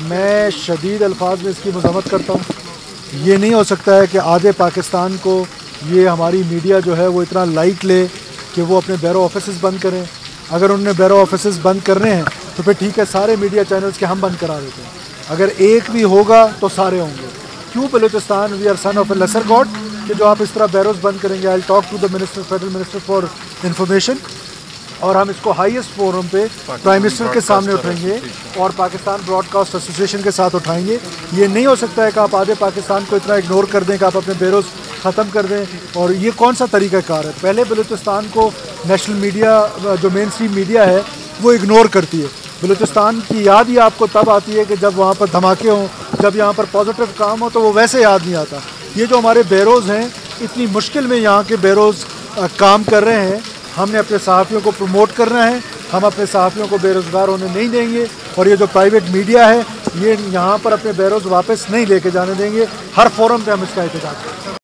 मैं शदीद अल्फाज में इसकी मज़म्मत करता हूँ। ये नहीं हो सकता है कि आधे पाकिस्तान को ये हमारी मीडिया जो है वो इतना लाइट ले कि वो अपने बैरो ऑफिस बंद करें। अगर उन्होंने बैरो ऑफिस बंद करने हैं तो फिर ठीक है, सारे मीडिया चैनल्स के हम बंद करा देते हैं। अगर एक भी होगा तो सारे होंगे। क्यों Balochistan we are son of a lesser god कि जो आप इस तरह बैरोज बंद करेंगे। I talk to the minister, federal minister for information, और हम इसको हाईएस्ट फोरम पे प्राइम मिनिस्टर के सामने उठाएंगे और पाकिस्तान ब्रॉडकास्ट एसोसिएशन के साथ उठाएंगे। ये नहीं हो सकता है कि आप आधे पाकिस्तान को इतना इग्नोर कर दें कि आप अपने बैरोज ख़त्म कर दें। और ये कौन सा तरीक़ाकार है? पहले बलूचिस्तान को नेशनल मीडिया, जो मेन स्ट्रीम मीडिया है, वो इग्नोर करती है। बलूचिस्तान की याद ही आपको तब आती है कि जब वहाँ पर धमाके हों, जब यहाँ पर पॉजिटिव काम हो, तो वो वैसे याद नहीं आता। ये जो हमारे बैरोज़ हैं, इतनी मुश्किल में यहाँ के बैरोज़ काम कर रहे हैं। हमने अपने सहाफ़ियों को प्रमोट करना है, हम अपने सहाफ़ियों को बेरोज़गार होने नहीं देंगे। और ये जो प्राइवेट मीडिया है, ये यहाँ पर अपने बैरोज़ वापस नहीं लेके जाने देंगे। हर फोरम पे हम इसका एहतजाज करेंगे।